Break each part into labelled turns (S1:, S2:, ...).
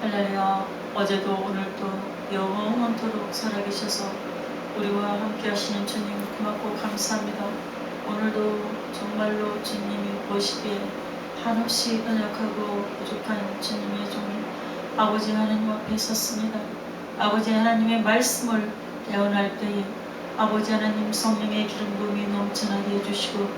S1: 할렐루야. 어제도 오늘도 영원토록 살아계셔서 우리와 함께 하시는 주님 고맙고 감사합니다. 오늘도 정말로 주님이 보시기에 한없이 연약하고 부족한 주님의 종이 아버지 하나님 앞에 섰습니다. 아버지 하나님의 말씀을 대언할 때에 아버지 하나님 성령의 기름 부음이 넘쳐나게 해주시고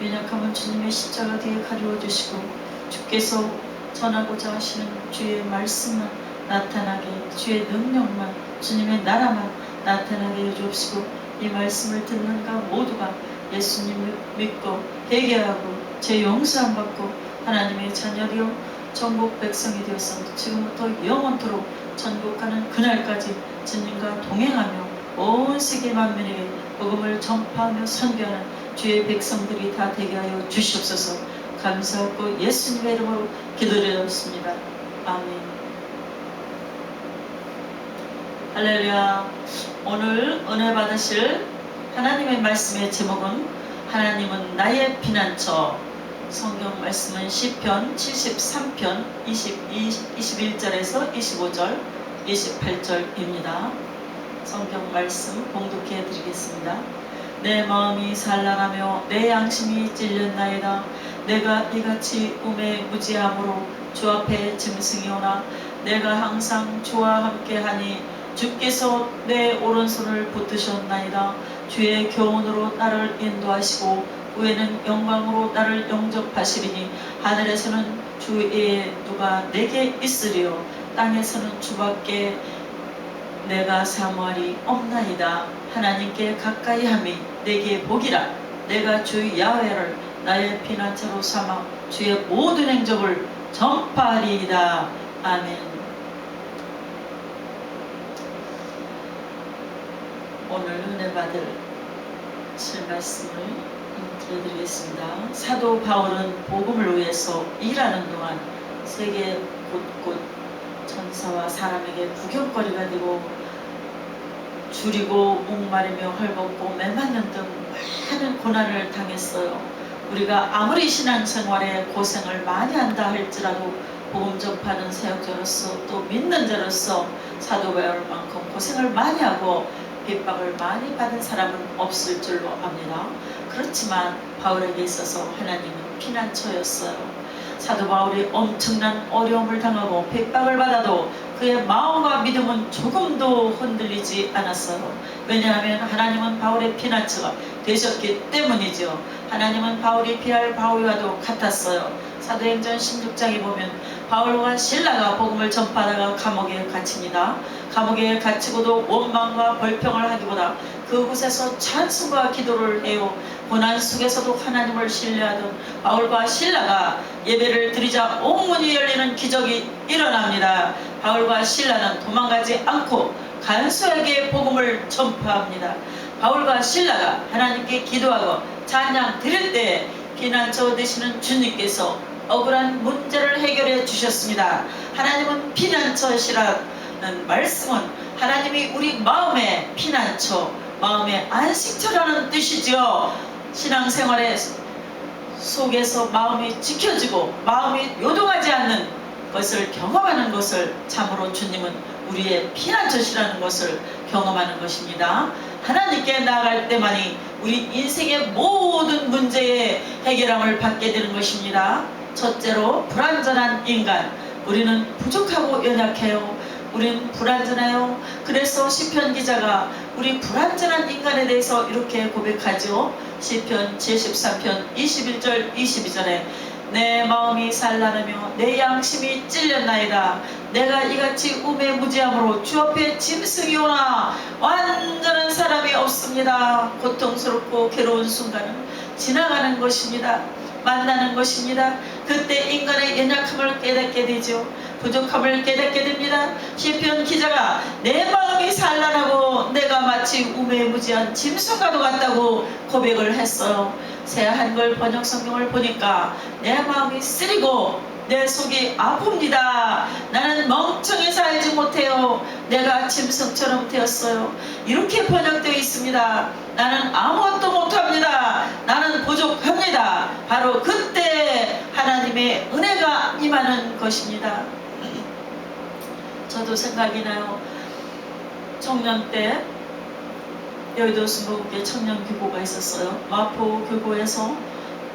S1: 연약함은 주님의 십자가 뒤에 가리워 주시고 주께서 전하고자 하시는 주의 말씀만 나타나게, 주의 능력만, 주님의 나라만 나타나게 해주옵시고 이 말씀을 듣는 가 모두가 예수님을 믿고 회개하고 죄 용서함 받고 하나님의 자녀되어 천국 백성이 되어서 지금부터 영원토록 천국 가는 그날까지 주님과 동행하며 온 세계 만민에게 복음을 전파하며 선교하는 주의 백성들이 다 되게 하여 주시옵소서. 감사하고 예수님의 이름으로 기도드렸습니다. 아멘. 할렐루야. 오늘 은혜 받으실 하나님의 말씀의 제목은 하나님은 나의 피난처. 성경 말씀은 시편 73편 21절에서 25절 28절입니다. 성경 말씀 봉독해 드리겠습니다. 내 마음이 산란하며 내 양심이 찔렸나이다. 내가 이같이 꿈에 무지함으로 주 앞에 짐승이 오나 내가 항상 주와 함께하니 주께서 내 오른손을 붙드셨나이다. 주의 교훈으로 나를 인도하시고 후에는 영광으로 나를 영접하시리니 하늘에서는 주 외에 누가 내게 있으리요 땅에서는 주밖에 내가 사모하리 없나이다. 하나님께 가까이함이 내게 복이라. 내가 주 야훼를 나의 피난처로 삼아 주의 모든 행적을 전파하리이다. 아멘. 오늘 은혜 받을 말씀을 드려드리겠습니다. 사도 바울은 복음을 위해서 일하는 동안 세계 곳곳 천사와 사람에게 구경거리가 되고 줄이고 목마르며 헐벗고 매맞는 등 많은 고난을 당했어요. 우리가 아무리 신앙생활에 고생을 많이 한다 할지라도 복음 전파하는 사역자로서 또 믿는 자로서 사도 바울만큼 고생을 많이 하고 핍박을 많이 받은 사람은 없을 줄로 압니다. 그렇지만 바울에게 있어서 하나님은 피난처였어요. 사도 바울이 엄청난 어려움을 당하고 핍박을 받아도 그의 마음과 믿음은 조금도 흔들리지 않았어요. 왜냐하면 하나님은 바울의 피난처가 되셨기 때문이죠. 하나님은 바울이 피할 바위와도 같았어요. 사도행전 16장에 보면 바울과 실라가 복음을 전파하다가 감옥에 갇힙니다. 감옥에 갇히고도 원망과 벌평을 하기보다 그곳에서 찬송과 기도를 해요. 고난 속에서도 하나님을 신뢰하던 바울과 실라가 예배를 드리자 옥문이 열리는 기적이 일어납니다. 바울과 실라는 도망가지 않고 간소하게 복음을 전파합니다. 바울과 실라가 하나님께 기도하고 찬양 드릴 때 피난처 되시는 주님께서 억울한 문제를 해결해 주셨습니다. 하나님은 피난처시라는 말씀은 하나님이 우리 마음의 피난처, 마음의 안식처라는 뜻이죠. 신앙생활의 속에서 마음이 지켜지고 마음이 요동하지 않는 것을 경험하는 것을 참으로 주님은 우리의 피난처시라는 것을 경험하는 것입니다. 하나님께 나아갈 때만이 우리 인생의 모든 문제의 해결함을 받게 되는 것입니다. 첫째로 불완전한 인간. 우리는 부족하고 연약해요. 우린 불완전해요. 그래서 시편 기자가 우리 불완전한 인간에 대해서 이렇게 고백하죠. 시편 73편 21절 22절에 내 마음이 산란하며 내 양심이 찔렸나이다. 내가 이같이 우매무지함으로 주 앞에 짐승이 오나 완전한 사람이 없습니다. 고통스럽고 괴로운 순간은 지나가는 것입니다. 만나는 것입니다. 그때 인간의 연약함을 깨닫게 되죠. 부족함을 깨닫게 됩니다. 시편 기자가 내 마음이 산란하고 내가 마치 우매무지한 짐승과도 같다고 고백을 했어요. 새 한글 번역 성경을 보니까 내 마음이 쓰리고 내 속이 아픕니다. 나는 멍청해서 알지 못해요. 내가 짐승처럼 되었어요. 이렇게 번역되어 있습니다. 나는 아무것도 못합니다. 나는 부족합니다. 바로 그때 하나님의 은혜가 임하는 것입니다. 저도 생각이 나요. 청년 때 여의도 순복음교회 청년 교구가 있었어요. 마포 교구에서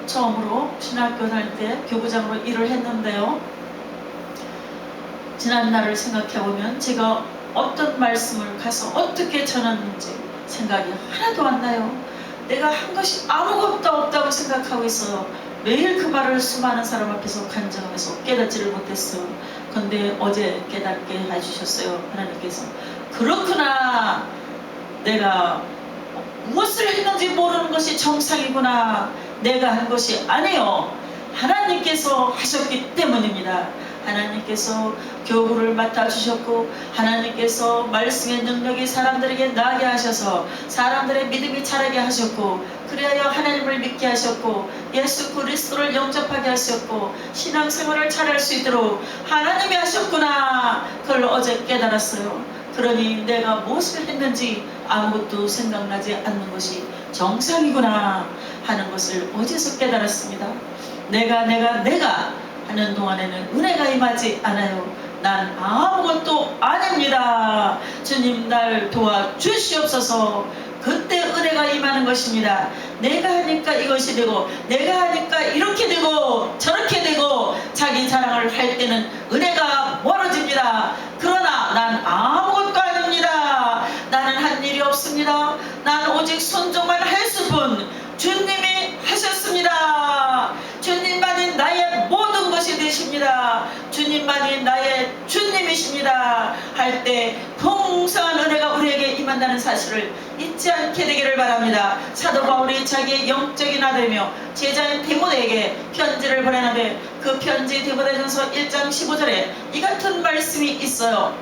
S1: 처음으로 신학교 다닐 때 교구장으로 일을 했는데요. 지난 날을 생각해보면 제가 어떤 말씀을 가서 어떻게 전했는지 생각이 하나도 안 나요. 내가 한 것이 아무것도 없다고 생각하고 있어요. 매일 그 말을 수많은 사람 앞에서 간증하면서 깨닫지를 못했어요. 근데 어제 깨닫게 해주셨어요. 하나님께서. 그렇구나. 내가 무엇을 했는지 모르는 것이 정상이구나. 내가 한 것이 아니요. 하나님께서 하셨기 때문입니다. 하나님께서 교구를 맡아주셨고 하나님께서 말씀의 능력이 사람들에게 나게 하셔서 사람들의 믿음이 자라게 하셨고 그리하여 하나님을 믿게 하셨고 예수 그리스도를 영접하게 하셨고 신앙생활을 잘할 수 있도록 하나님이 하셨구나. 그걸 어제 깨달았어요. 그러니 내가 무엇을 했는지 아무것도 생각나지 않는 것이 정상이구나 하는 것을 어제서 깨달았습니다. 내가 하는 동안에는 은혜가 임하지 않아요. 난 아무것도 아닙니다. 주님 날 도와주시옵소서. 그때 은혜가 임하는 것입니다. 내가 하니까 이것이 되고 내가 하니까 이렇게 되고 저렇게 되고 자기 자랑을 할 때는 은혜가 멀어집니다. 그러나 난 아무것도 아닙니다. 나는 한 일이 없습니다. 난 오직 순종만 했을 뿐 주님이 하셨습니다. 주님만이 나의 모든 것이 되십니다. 주님만이 나의 주님이십니다. 할 때 풍성한 은혜가 우리에게 임한다는 사실을 잊지 않게 되기를 바랍니다. 사도 바울이 자기의 영적인 아들이며 제자인 디모데에게 편지를 보내는데 그 편지 디모데전서 1장 15절에 이 같은 말씀이 있어요.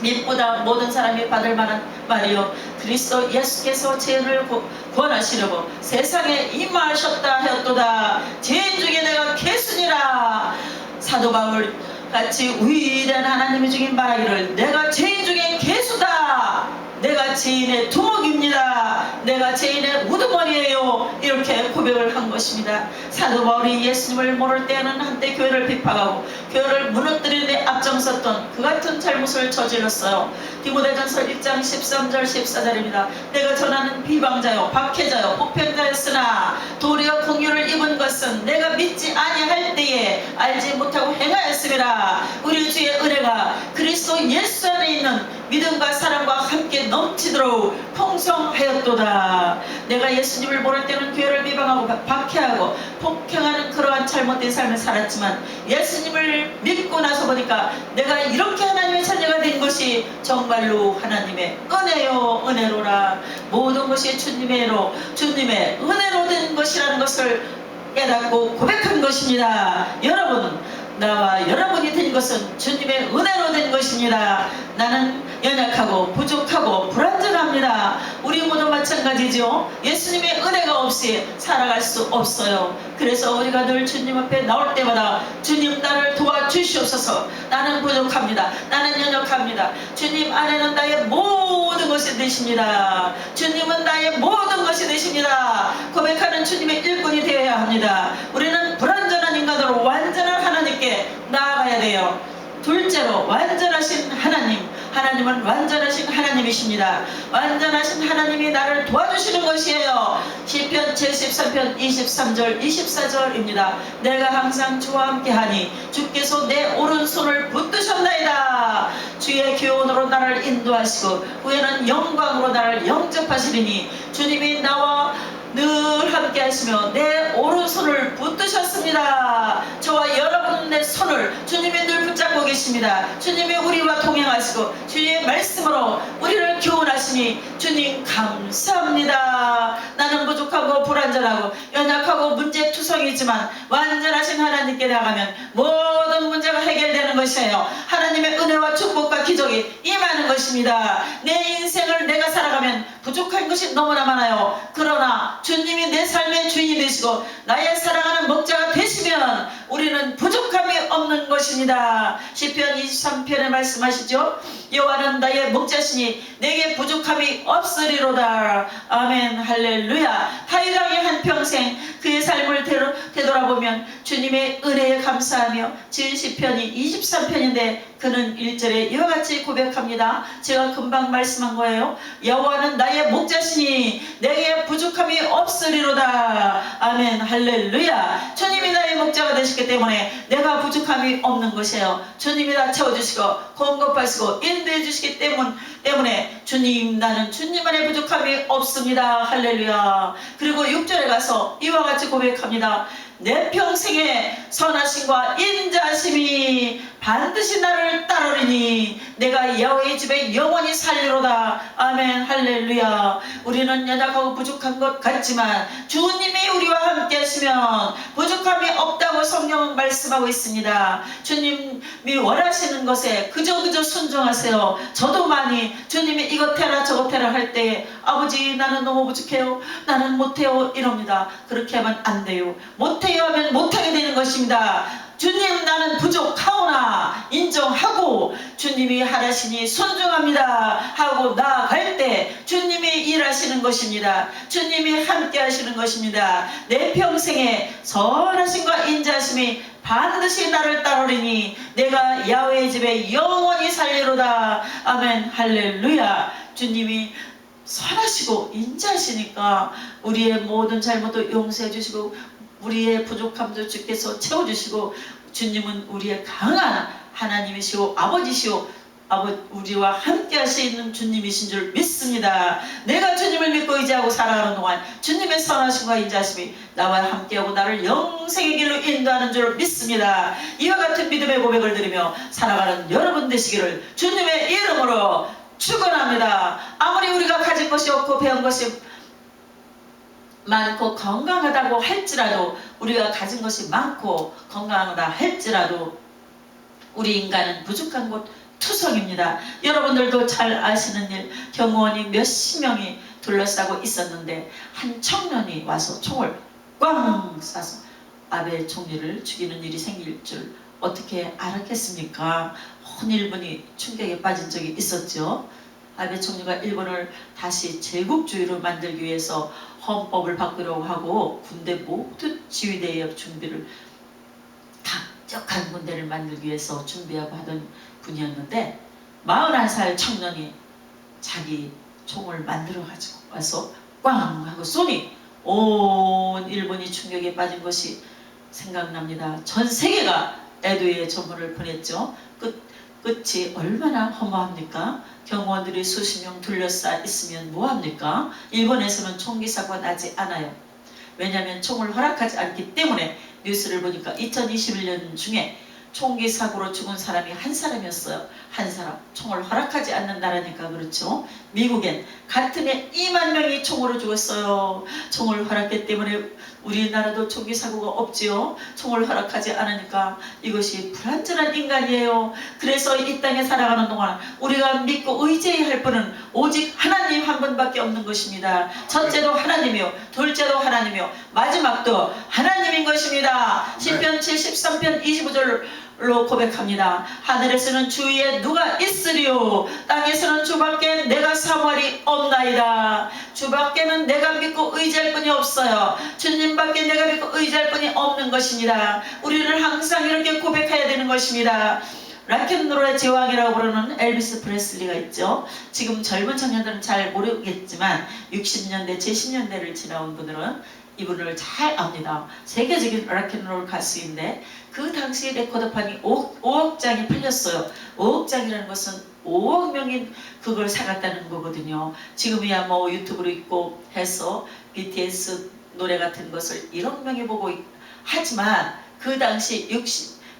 S1: 믿보다 모든 사람이 받을 만한 말이요 그리스도 예수께서 죄인을 구원하시려고 세상에 임하셨다 하였도다. 죄인 중에 내가 괴순이라. 사도 바울 같이 위대한 하나님이 중에 말하기를 내가 죄인 중에 괴수다. 내가 죄인의 두목입니다. 내가 죄인의 우두머리예요. 이렇게 고백을 한 것입니다. 사도 바울이 예수님을 모를 때에는 한때 교회를 비판하고 교회를 무너뜨리는 데 앞장섰던 그 같은 잘못을 저질렀어요. 디모데전서 1장 13절 14절입니다. 내가 전하는 비방자요 박해자요 폭행자였으나 도리어 긍휼을 입은 것은 내가 믿지 아니할 때에 알지 못하고 행하였음이라. 우리 주의 은혜가 그리스도 예수 안에 있는 믿음과 사랑과 함께 넘치도록 풍성하였도다. 내가 예수님을 모를 때는 교회를 비방하고 박해하고 폭행하는 그러한 잘못된 삶을 살았지만 예수님을 믿고 나서 보니까 내가 이렇게 하나님의 자녀가 된 것이 정말로 하나님의 은혜요 은혜로라. 모든 것이 주님의 은혜로 된 것이라는 것을 깨닫고 고백한 것입니다. 여러분, 나와 여러분이 된 것은 주님의 은혜로 된 것입니다. 나는 연약하고 부족하고 불완전합니다. 우리 모두 마찬가지죠. 예수님의 은혜가 없이 살아갈 수 없어요. 그래서 우리가 늘 주님 앞에 나올 때마다 주님 나를 도와주시옵소서. 나는 부족합니다. 나는 연약합니다. 주님 안에는 나의 모든 것이 되십니다. 주님은 나의 모든 것이 되십니다. 고백하는 주님의 일꾼이 되어야 합니다. 우리는 불완전한 인간으로 완전한 하나님께 나아가야 돼요. 둘째로 완전하신 하나님은 완전하신 하나님이십니다. 완전하신 하나님이 나를 도와주시는 것이에요. 시편 73편 23절 24절입니다. 내가 항상 주와 함께하니 주께서 내 오른손을 붙드셨나이다. 주의 교훈으로 나를 인도하시고 후에는 영광으로 나를 영접하시리니 주님이 나와 늘 함께 하시며 내 오른손을 붙드셨습니다. 저와 여러분의 손을 주님이 늘 붙잡고 계십니다. 주님이 우리와 동행하시고 주님의 말씀으로 우리를 교훈하시니 주님 감사합니다. 나는 부족하고 불완전하고 연약하고 문제투성이지만 완전하신 하나님께 나가면 모든 문제가 해결되는 것이에요. 하나님의 은혜와 축복과 기적이 임하는 것입니다. 내 인생을 내가 살아가면 부족한 것이 너무나 많아요. 그러나 주님이 내 삶의 주인이 되시고 나의 사랑하는 목자가 되시면 우리는 부족함이 없는 것입니다. 시편 23편에 말씀하시죠. 여호와는 나의 목자시니 내게 부족함이 없으리로다. 아멘 할렐루야. 다윗 왕이 한평생 그의 삶을 되돌아보면 주님의 은혜에 감사하며 지은 시편이 23편인데 그는 1절에 이와 같이 고백합니다. 제가 금방 말씀한 거예요. 여호와는 나의 목자시니 내게 부족함이 없으리로다. 아멘. 할렐루야. 주님이 나의 목자가 되셨기 때문에 내가 부족함이 없는 것이에요. 주님이 다 채워주시고 공급하시고 인도해 주시기 때문에 주님, 나는 주님 안에 부족함이 없습니다. 할렐루야. 그리고 6절에 가서 이와 같이 고백합니다. 내 평생에 선하심과 인자심이 반드시 나를 따르리니 내가 여호와의 집에 영원히 살리로다. 아멘. 할렐루야. 우리는 연약하고 부족한 것 같지만 주님이 우리와 함께 하시면 부족함이 없다고 성경은 말씀하고 있습니다. 주님이 원하시는 것에 그저 순종하세요. 저도 많이 주님이 이것 해라 저것 해라 할 때 아버지 나는 너무 부족해요. 나는 못해요. 이럽니다. 그렇게 하면 안 돼요. 못해요 하면 못하게 되는 것입니다. 주님, 나는 부족하오나 인정하고 주님이 하라시니 순종합니다 하고 나아갈 때 주님이 일하시는 것입니다. 주님이 함께 하시는 것입니다. 내 평생에 선하심과 인자심이 반드시 나를 따르리니 내가 야훼의 집에 영원히 살리로다. 아멘. 할렐루야. 주님이 선하시고 인자하시니까 우리의 모든 잘못도 용서해 주시고 우리의 부족함도 주께서 채워주시고 주님은 우리의 강한 하나님이시오 아버지시오 우리와 함께 하시는 주님이신 줄 믿습니다. 내가 주님을 믿고 의지하고 살아가는 동안 주님의 선하심과 인자하심이 나와 함께하고 나를 영생의 길로 인도하는 줄 믿습니다. 이와 같은 믿음의 고백을 드리며 살아가는 여러분 되시기를 주님의 이름으로 축원합니다. 아무리 우리가 가진 것이 없고 배운 것이 많고 건강하다고 할지라도 우리가 가진 것이 많고 건강하다 할지라도 우리 인간은 부족한 곳 투성입니다. 여러분들도 잘 아시는 일, 경호원이 몇십 명이 둘러싸고 있었는데 한 청년이 와서 총을 꽝 쏴서 아베 총리를 죽이는 일이 생길 줄 어떻게 알았겠습니까? 온 일본이 충격에 빠진 적이 있었죠. 아베 총리가 일본을 다시 제국주의로 만들기 위해서 헌법을 바꾸려고 하고 군대 모두 지휘대의 준비를 강력한 군대를 만들기 위해서 준비하고 하던 분이었는데 41살 청년이 자기 총을 만들어 가지고 와서 꽝 하고 쏘니 온 일본이 충격에 빠진 것이 생각납니다. 전 세계가 애도의 전문을 보냈죠. 끝이 얼마나 허무합니까? 경호원들이 수십 명 둘러싸 있으면 뭐합니까? 일본에서는 총기 사고가 나지 않아요. 왜냐하면 총을 허락하지 않기 때문에. 뉴스를 보니까 2021년 중에 총기 사고로 죽은 사람이 한 사람이었어요. 한 사람. 총을 허락하지 않는 나라니까 그렇죠. 미국엔 같은 해 2만 명이 총으로 죽었어요. 총을 허락했기 때문에 우리나라도 총기 사고가 없지요. 총을 허락하지 않으니까 이것이 불완전한 인간이에요. 그래서 이 땅에 살아가는 동안 우리가 믿고 의지해야 할 분은 오직 하나님 한 분밖에 없는 것입니다. 첫째도 하나님이요, 둘째도 하나님이요, 마지막도 하나님인 것입니다. 시편 73편 25절로 고백합니다. 하늘에서는 주 위에 누가 있으리요, 땅에서는 주밖에 내가 사모하리 없나이다. 주밖에는 내가 믿고 의지할 분이 없어요. 주님밖에 내가 믿고 의지할 분이 없는 것입니다. 우리는 항상 이렇게 고백해야 되는 것입니다. 락앤롤의 제왕이라고 부르는 엘비스 프레슬리가 있죠. 지금 젊은 청년들은 잘 모르겠지만 60년대, 70년대를 지나온 분들은 이분을 잘 압니다. 세계적인 락앤롤 가수인데 그 당시 레코드판이 5억 장이 팔렸어요. 5억 장이라는 것은 5억 명이 그걸 사갔다는 거거든요. 지금이야 뭐 유튜브로 있고 해서 BTS 노래 같은 것을 1억 명이 보고 하지만 그 당시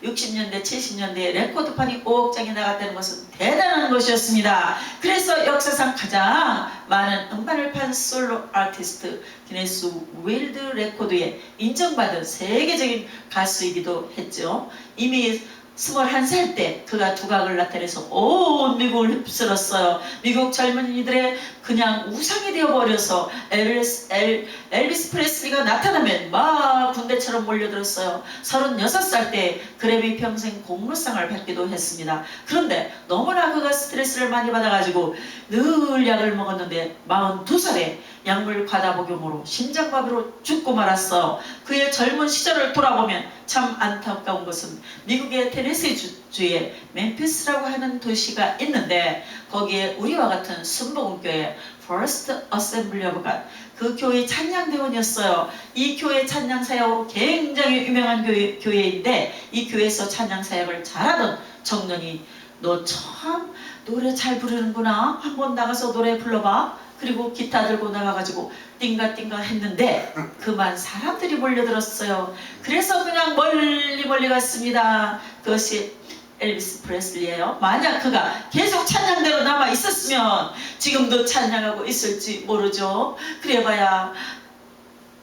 S1: 60년대 70년대에 레코드판이 5억 장이 나갔다는 것은 대단한 것이었습니다. 그래서 역사상 가장 많은 음반을 판 솔로 아티스트 기네스 월드 레코드에 인정받은 세계적인 가수이기도 했죠. 이미 21살 때 그가 두각을 나타내서 온 미국을 휩쓸었어요. 미국 젊은이들의 그냥 우상이 되어버려서 엘비스 프레슬리가 나타나면 막 군대처럼 몰려들었어요. 36살 때 그래미 평생 공로상을 받기도 했습니다. 그런데 너무나 그가 스트레스를 많이 받아가지고 늘 약을 먹었는데 42살에 약물 과다복용으로 심장마비로 죽고 말았어. 그의 젊은 시절을 돌아보면 참 안타까운 것은 미국의 테네시 주의 멤피스라고 하는 도시가 있는데 거기에 우리와 같은 순복음교회 First Assembly of God 그 교회 찬양대원이었어요. 이 교회 찬양사역으로 굉장히 유명한 교회인데 이 교회에서 찬양사역을 잘하던 청년이 너 참 노래 잘 부르는구나. 한번 나가서 노래 불러봐. 그리고 기타 들고 나가가지고 띵가띵가 했는데 그만 사람들이 몰려들었어요. 그래서 그냥 멀리 갔습니다. 그것이 엘비스 프레슬리예요. 만약 그가 계속 찬양대로 남아 있었으면 지금도 찬양하고 있을지 모르죠. 그래봐야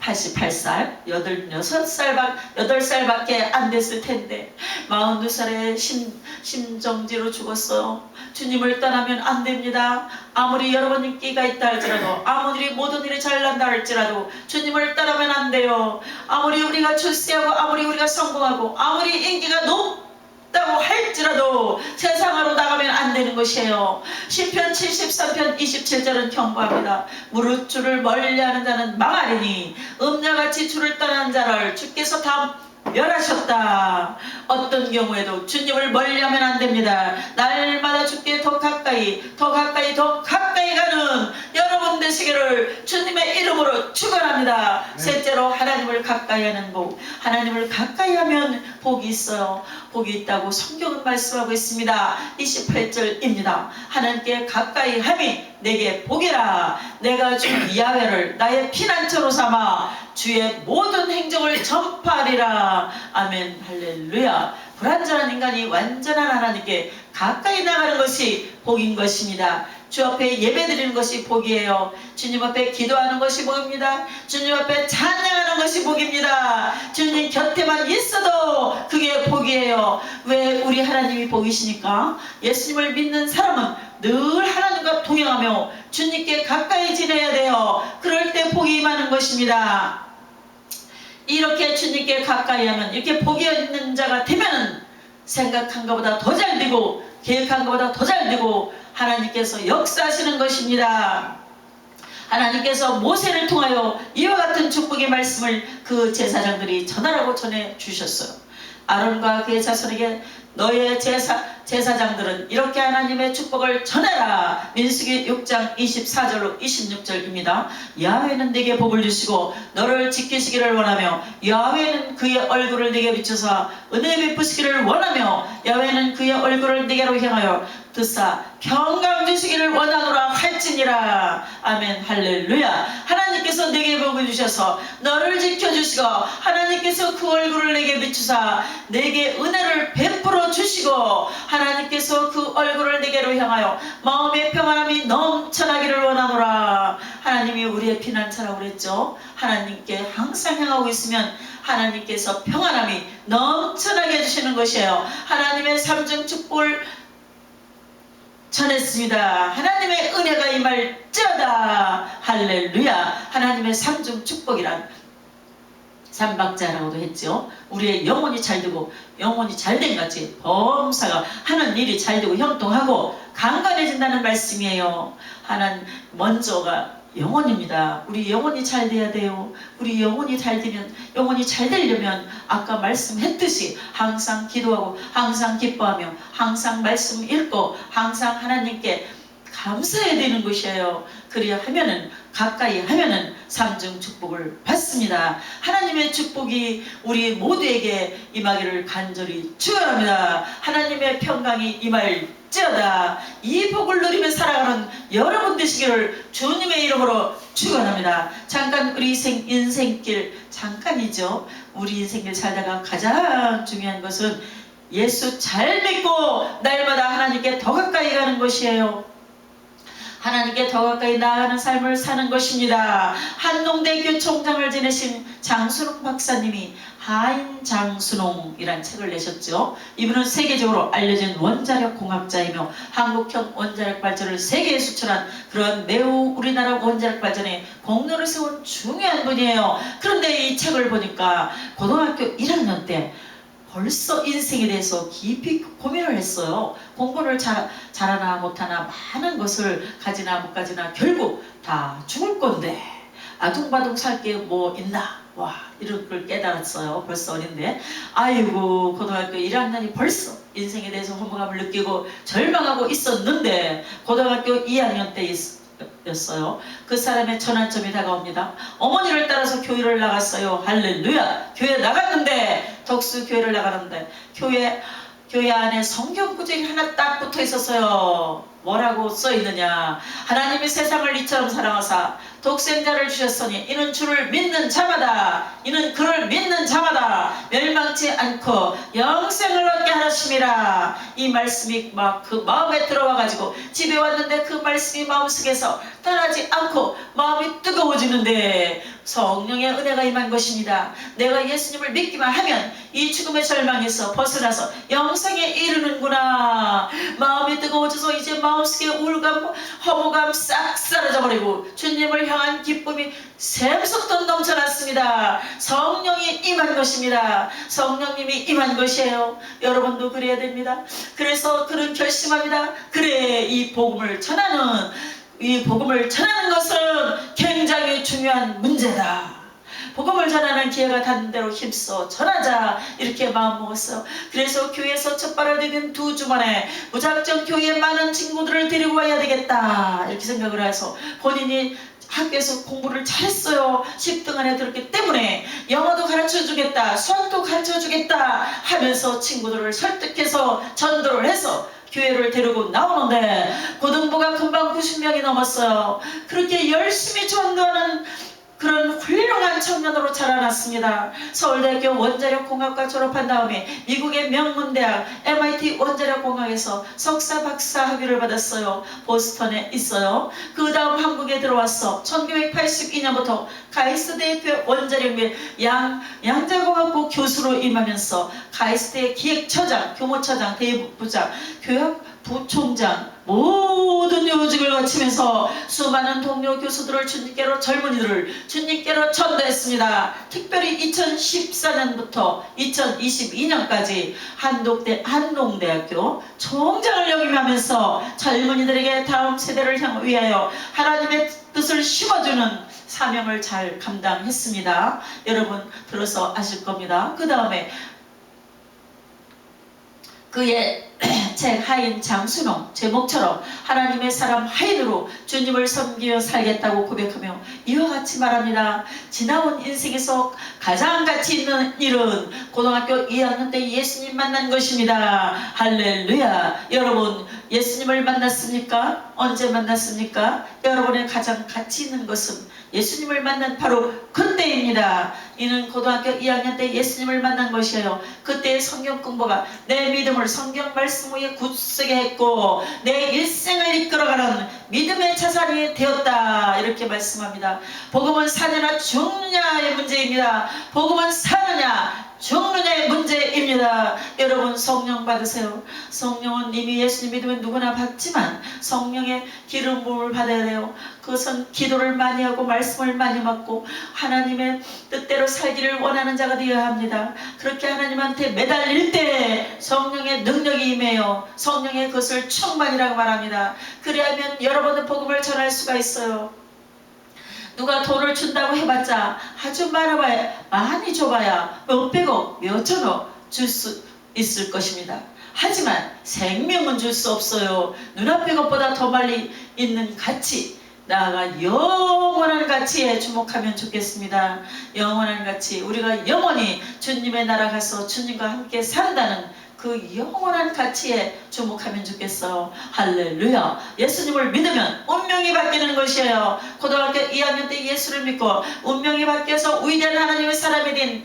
S1: 88살, 8살밖에 안 됐을 텐데 42살에 심정지로 죽었어요. 주님을 떠나면 안 됩니다. 아무리 여러분 인기가 있다 할지라도 아무리 모든 일이 잘난다 할지라도 주님을 떠나면 안 돼요. 아무리 우리가 출세하고 아무리 우리가 성공하고 아무리 인기가 높다고 할지라도 세상으로 나가면 안 되는 것이에요. 시편 73편 27절은 경고합니다. 무릇 주를 멀리하는 자는 망하리니 음녀같이 주를 떠나는 자를 주께서 다 멸하셨다. 어떤 경우에도 주님을 멀리하면 안 됩니다. 날마다 주께 더 가까이 가는 여러분 되시기를 주님의 이름으로 축원합니다. 네. 셋째로 하나님을 가까이 하는 복. 하나님을 가까이 하면 복이 있어요. 복이 있다고 성경은 말씀하고 있습니다. 28절입니다. 하나님께 가까이 함이 내게 복이라. 내가 주 야훼를 나의 피난처로 삼아 주의 모든 행정을 전파하리라. 아멘 할렐루야. 불완전한 인간이 완전한 하나님께 가까이 나가는 것이 복인 것입니다. 주 앞에 예배드리는 것이 복이에요. 주님 앞에 기도하는 것이 복입니다. 주님 앞에 찬양하는 것이 복입니다. 주님 곁에만 있어도 그게 복이에요. 왜 우리 하나님이 복이시니까? 예수님을 믿는 사람은 늘 하나님과 동행하며 주님께 가까이 지내야 돼요. 그럴 때 복이 임하는 것입니다. 이렇게 주님께 가까이 하면 이렇게 복이 있는 자가 되면 생각한 것보다 더 잘 되고 계획한 것보다 더 잘 되고 하나님께서 역사하시는 것입니다. 하나님께서 모세를 통하여 이와 같은 축복의 말씀을 그 제사장들이 전하라고 전해 주셨어요. 아론과 그의 자손에게 너의 제사장들은 이렇게 하나님의 축복을 전해라. 민수기 6장 24절로 26절입니다. 야훼는 네게 복을 주시고 너를 지키시기를 원하며 야훼는 그의 얼굴을 네게 비춰서 은혜 베푸시기를 원하며 야훼는 그의 얼굴을 네게로 향하여 드사 평강 주시기를 원하노라 할지니라. 아멘 할렐루야. 하나님께서 내게 복을 주셔서 너를 지켜주시고 하나님께서 그 얼굴을 내게 비추사 내게 은혜를 베풀어 주시고 하나님께서 그 얼굴을 내게로 향하여 마음의 평안함이 넘쳐나기를 원하노라. 하나님이 우리의 피난처라고 그랬죠. 하나님께 항상 향하고 있으면 하나님께서 평안함이 넘쳐나게 해주시는 것이에요. 하나님의 삼중 축복을 전했습니다. 하나님의 은혜가 임할지어다. 할렐루야. 하나님의 삼중 축복이란 삼박자라고도 했죠. 우리의 영혼이 잘되고 영혼이 잘된 같이 범사가 하는 일이 잘되고 형통하고 강건해진다는 말씀이에요. 하나님 먼저가 영혼입니다. 우리 영혼이 잘 돼야 돼요. 우리 영혼이 잘 되면, 영혼이 잘 되려면 아까 말씀했듯이 항상 기도하고 항상 기뻐하며 항상 말씀 읽고 항상 하나님께 감사해야 되는 것이에요. 그래야 하면은 가까이 하면은 삼중 축복을 받습니다. 하나님의 축복이 우리 모두에게 임하기를 간절히 축원합니다. 하나님의 평강이 임할지어다. 이 복을 누리며 살아가는 여러분 되시기를 주님의 이름으로 축원합니다. 잠깐 우리 인생길 잠깐이죠. 우리 인생길 살다가 가장 중요한 것은 예수 잘 믿고 날마다 하나님께 더 가까이 가는 것이에요. 하나님께 더 가까이 나아가는 삶을 사는 것입니다. 한농대학교 총장을 지내신 장순홍 박사님이 하인 장순홍이란 책을 내셨죠. 이분은 세계적으로 알려진 원자력 공학자이며 한국형 원자력 발전을 세계에 수출한 그런 매우 우리나라 원자력 발전에 공로를 세운 중요한 분이에요. 그런데 이 책을 보니까 고등학교 1학년 때 벌써 인생에 대해서 깊이 고민을 했어요. 공부를 잘하나 못하나 많은 것을 가지나 못 가지나 결국 다 죽을 건데 아둥바둥 살 게 뭐 있나? 와, 이런 걸 깨달았어요. 벌써 어린데. 아이고, 고등학교 1학년이 벌써 인생에 대해서 허무감을 느끼고 절망하고 있었는데 고등학교 2학년 때 였어요. 그 사람의 전환점이 다가옵니다. 어머니를 따라서 교회를 나갔어요. 할렐루야. 교회 나갔는데 덕수 교회를 나가는데 교회 안에 성경 구절이 하나 딱 붙어 있었어요. 뭐라고 써 있느냐? 하나님이 세상을 이처럼 사랑하사 독생자를 주셨으니 이는 주를 믿는 자마다, 이는 그를 믿는 자마다 멸망치 않고 영생을 얻게 하심이라. 이 말씀이 막 그 마음에 들어와 가지고 집에 왔는데 그 말씀이 마음속에서 떠나지 않고 마음이 뜨거워지는데 성령의 은혜가 임한 것입니다. 내가 예수님을 믿기만 하면 이 죽음의 절망에서 벗어나서 영생에 이르는구나. 마음이 뜨거워져서 이제 마음속에 우울감, 허무감 싹 사라져버리고 주님을 향한 기쁨이 샘솟듯 넘쳐났습니다. 성령이 임한 것입니다. 성령님이 임한 것이에요. 여러분도 그래야 됩니다. 그래서 그런 결심합니다. 그래, 이 복음을 전하는 것은 굉장히 중요한 문제다. 복음을 전하는 기회가 닿는 대로 힘써 전하자, 이렇게 마음먹었어요. 그래서 교회에서 첫발을 디딘 2주 만에 무작정 교회에 많은 친구들을 데리고 와야 되겠다, 이렇게 생각을 해서 본인이 학교에서 공부를 잘했어요. 10등 안에 들었기 때문에 영어도 가르쳐주겠다, 수학도 가르쳐주겠다 하면서 친구들을 설득해서 전도를 해서 교회를 데리고 나오는데 고등부가 금방 90명이 넘었어요. 그렇게 열심히 전도하는 그런 훌륭한 청년으로 자라났습니다. 서울대학교 원자력공학과 졸업한 다음에 미국의 명문대학 MIT 원자력공학에서 석사 박사 학위를 받았어요. 보스턴에 있어요. 그 다음 한국에 들어와서 1982년부터 가이스트대학교 원자력 및 양자공학부 교수로 임하면서 가이스트의 기획처장, 교무처장, 대부부장, 교육부총장 모든 요직을 거치면서 수많은 동료 교수들을 주님께로, 젊은이들을 주님께로 전도했습니다. 특별히 2014년부터 2022년까지 한동대학교 총장을 역임하면서 젊은이들에게 다음 세대를 위하여 하나님의 뜻을 심어주는 사명을 잘 감당했습니다. 여러분 들어서 아실 겁니다. 그 다음에 그의 책 하인 장순홍 제목처럼 하나님의 사람 하인으로 주님을 섬기며 살겠다고 고백하며 이와 같이 말합니다. 지나온 인생에서 가장 가치 있는 일은 고등학교 2학년 때 예수님 만난 것입니다. 할렐루야. 여러분 예수님을 만났습니까? 언제 만났습니까? 여러분의 가장 가치 있는 것은 예수님을 만난 바로 그때입니다. 이는 고등학교 2학년 때 예수님을 만난 것이에요. 그때의 성경 공부가 내 믿음을 성경 말씀 위에 굳세게 했고 내 일생을 이끌어가는 믿음의 자산이 되었다, 이렇게 말씀합니다. 복음은 사느냐 죽느냐의 문제입니다. 복음은 사느냐 죽느냐의 문제입니다. 여러분 성령 받으세요. 성령은 이미 예수님 믿으면 누구나 받지만 성령의 기름 부음을 받아야 돼요. 그것은 기도를 많이 하고 말씀을 많이 받고 하나님의 뜻대로 살기를 원하는 자가 되어야 합니다. 그렇게 하나님한테 매달릴 때 성령의 능력이 임해요. 성령의 것을 충만이라고 말합니다. 그래야면 여러분은 복음을 전할 수가 있어요. 누가 돈을 준다고 해봤자 아주 많이 줘봐야 몇백억, 몇천억 줄 수 있을 것입니다. 하지만 생명은 줄 수 없어요. 눈앞의 것보다 더 멀리 있는 가치, 나아가 영원한 가치에 주목하면 좋겠습니다. 영원한 가치, 우리가 영원히 주님의 나라 가서 주님과 함께 산다는 그 영원한 가치에 주목하면 좋겠어요. 할렐루야. 예수님을 믿으면 운명이 바뀌는 것이에요. 고등학교 2학년 때 예수를 믿고 운명이 바뀌어서 위대한 하나님의 사람이 된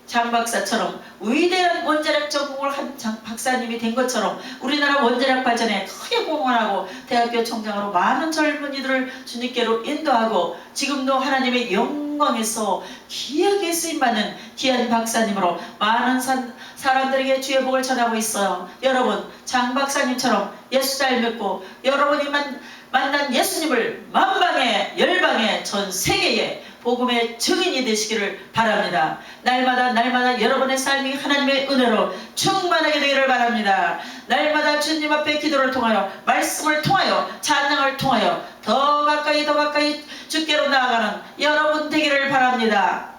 S1: 장 박사처럼 위대한 원자력 전공을 한 장 박사님이 된 것처럼 우리나라 원자력 발전에 크게 공헌하고 대학교 총장으로 많은 젊은이들을 주님께로 인도하고 지금도 하나님의 영광에서 귀하게 쓰임받는 귀한 박사님으로 많은 사람들에게 주의 복을 전하고 있어요. 여러분 장 박사님처럼 예수 잘 믿고 여러분이 만난 예수님을 만방에 열방에 전 세계에 복음의 증인이 되시기를 바랍니다. 날마다 여러분의 삶이 하나님의 은혜로 충만하게 되기를 바랍니다. 날마다 주님 앞에 기도를 통하여 말씀을 통하여 찬양을 통하여 더 가까이 주께로 나아가는 여러분 되기를 바랍니다.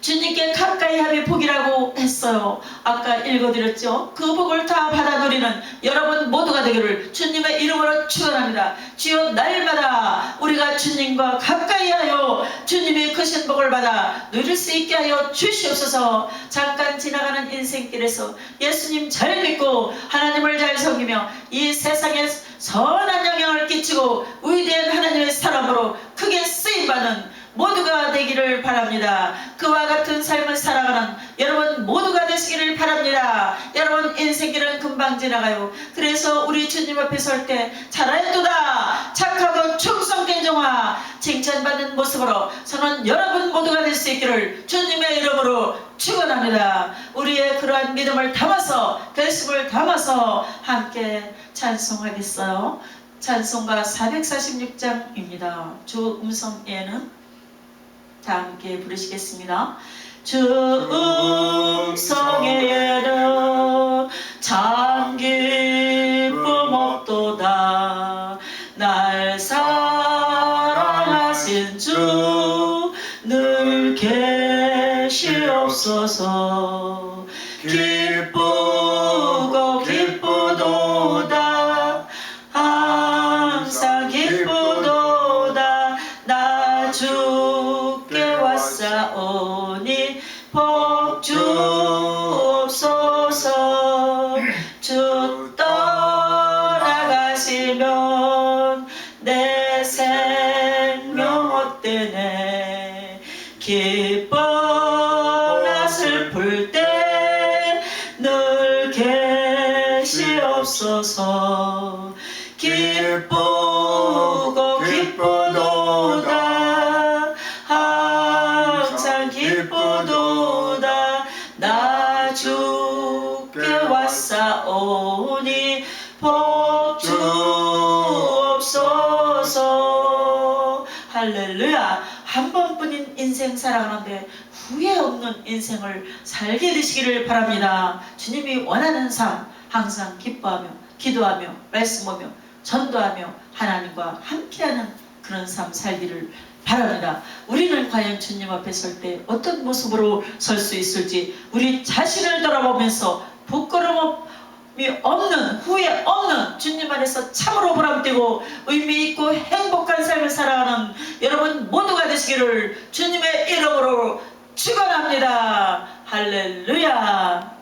S1: 주님께 가까이 함이 복이라고 했어요. 아까 읽어드렸죠. 그 복을 다 받아 누리는 여러분 모두가 되기를 주님의 이름으로 축원합니다. 주여 날마다 우리가 주님과 가까이 하여 주님의 크신 복을 받아 누릴 수 있게 하여 주시옵소서. 잠깐 지나가는 인생길에서 예수님 잘 믿고 하나님을 잘 섬기며 이 세상에 선한 영향을 끼치고 위대한 하나님의 사람으로 크게 쓰임받는 모두가 되기를 바랍니다. 그와 같은 삶을 살아가는 여러분 모두가 되시기를 바랍니다. 여러분 인생길은 금방 지나가요. 그래서 우리 주님 앞에 설 때 잘하였도다 착하고 충성된 종아 칭찬받는 모습으로 저는 여러분 모두가 될 수 있기를 주님의 이름으로 축원합니다. 우리의 그러한 믿음을 담아서 결심을 담아서 함께 찬송하겠어요. 찬송가 446장입니다. 주 음성에는 다 함께 부르시겠습니다. 주 음성에는 참 기쁨 없도다. 날 사랑하신 주 늘 계시옵소서. 기쁘고 기쁘도다. 항상 기쁘도다. 나 주께 왔사오니 복 주옵소서. 주 떠나가시면 내 생명 헛되네. 기뻐나 슬플 때 늘 계시옵소서. 기쁘고 기쁘도다. 항상 기쁘도다. 나 주께 왔사오니 복 주옵소서. 할렐루야. 한 번뿐인 인생 살아가는데 후회 없는 인생을 살게 되시기를 바랍니다. 주님이 원하는 삶 항상 기뻐하며 기도하며 말씀하며 전도하며 하나님과 함께하는 그런 삶 살기를 바랍니다. 우리는 과연 주님 앞에 설 때 어떤 모습으로 설 수 있을지 우리 자신을 돌아보면서 부끄러움이 없는 후회 없는 주님 안에서 참으로 보람되고 의미 있고 행복한 삶을 살아가는 여러분 모두가 되시기를 주님의 이름으로 축원합니다. 할렐루야.